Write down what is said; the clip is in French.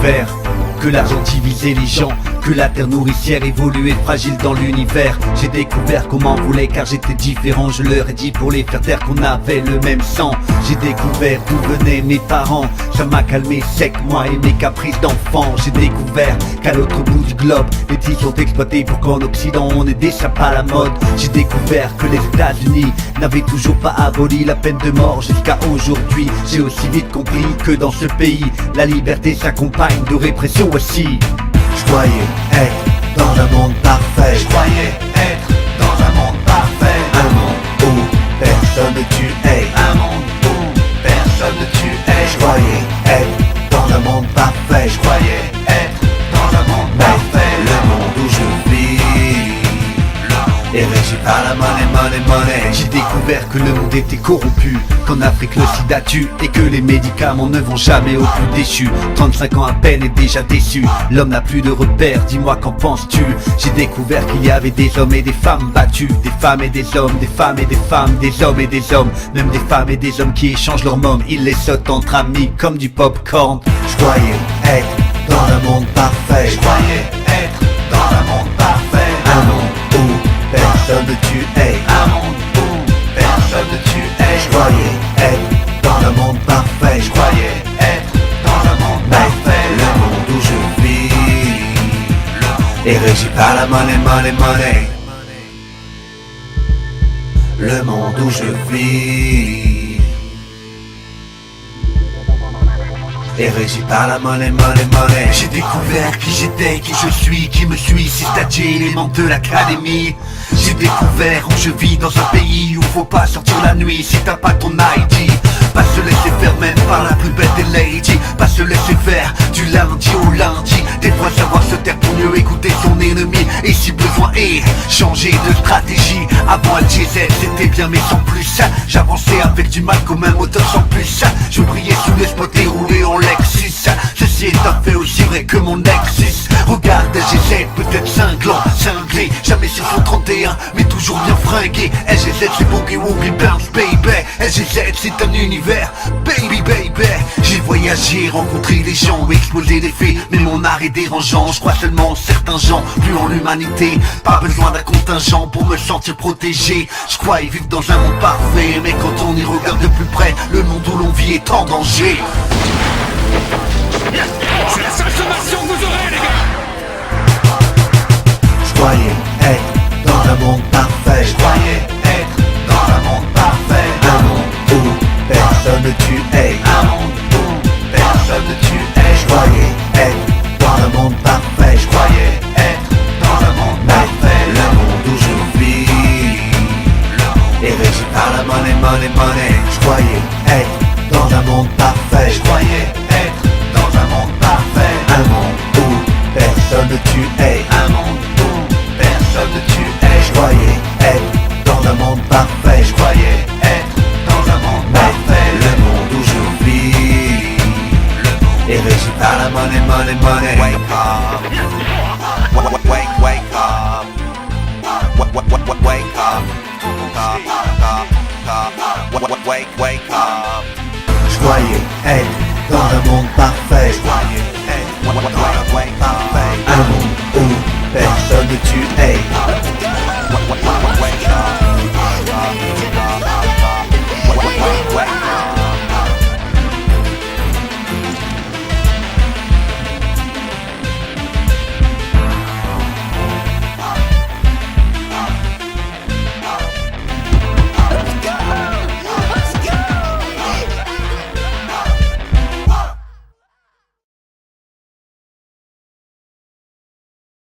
découvert que l'argent divisait les gens, que la terre nourricière évoluait fragile dans l'univers. J'ai découvert qu'on m'en voulait car j'étais différent. Je leur ai dit pour les faire taire qu'on avait le même sang. J'ai découvert d'où venaient mes parents. Ça m'a calmé sec, moi et mes caprices d'enfant. J'ai découvert qu'à l'autre bout du globe, les petits sont exploités pour qu'en Occident on ait des sapes à la mode. J'ai découvert que les États-Unis n'avaient toujours pas aboli la peine de mort jusqu'à aujourd'hui. J'ai aussi vite compris que dans ce pays, la liberté s'accompagne de répression aussi. Je croyais être dans un monde parfait. Je croyais être dans un monde parfait. Un monde où personne ne tue. Un monde où personne ne tue. Je croyais être dans un monde parfait. Je croyais être dans un monde parfait. Le monde où je vis est régi par la monnaie. J'ai découvert que le monde était corrompu, qu'en Afrique le sida tue et que les médicaments ne vont jamais au plus déchu. 35 ans à peine et déjà déçu, l'homme n'a plus de repères, dis-moi qu'en penses-tu? J'ai découvert qu'il y avait des hommes et des femmes battus, des femmes et des hommes, des femmes et des femmes, des hommes et des hommes, même des femmes et des hommes qui échangent leurs mômes. Ils les sautent entre amis comme du popcorn. Je croyais être dans un monde parfait. Je croyais être dans un monde parfait. Un monde où personne ne tue. Un monde où personne ne tue. Je croyais être dans un monde parfait. Je croyais être dans un monde parfait. Le monde où je vis est régi par la monnaie. Le monde où je vis est régi par la monnaie. J'ai découvert qui j'étais, qui je suis, qui me suis, c'est-à-dire les membres de l'académie. J'ai découvert où je vis dans un pays où faut pas sortir la nuit si t'as pas ton ID. Pas se laisser faire même par la plus belle des ladies. Pas se laisser faire du lundi au lundi. Des fois savoir se taire pour mieux écouter son ennemi. Et si besoin est changer de stratégie. Avant le diesel c'était bien mais sans plus. J'avançais avec du mal comme un moteur sans plus. Je brillais sous les spots et roulais en Lexus. Ceci est un fait aussi vrai que mon Nexus. Regarde LGZ, peut-être cinglé. Jamais sur son 31 mais toujours bien fringué. LGZ c'est Boogie Woogie Bounce baby. LGZ c'est un univers, baby. J'ai voyagé, rencontré les gens, explosé des faits. Mais mon art est dérangeant, je crois seulement en certains gens, plus en l'humanité. Pas besoin d'un contingent pour me sentir protégé. Je croyais vivre dans un monde parfait, mais quand on y regarde de plus près, le monde où l'on vit est en danger. C'est la seule sommation que vous aurez, les gars. Je croyais être dans un monde parfait. Je croyais être dans un monde parfait. Un monde où personne ne tue. Un monde où personne ne tue. Je croyais être dans un monde parfait. Je croyais être dans un monde parfait. Le monde où je vis est régi par la monnaie. Je croyais être dans un monde parfait. Je croyais être dans un monde parfait. Un monde où personne ne tue. Un monde où personne ne tue. Je croyais être dans un monde parfait. Je croyais être dans un monde parfait. Le monde où je vis est régi par la monnaie. Wake up. Wake up. Wake up. Je croyais être dans un monde parfait. Je croyais être dans un monde parfait. Un monde où personne ne tue.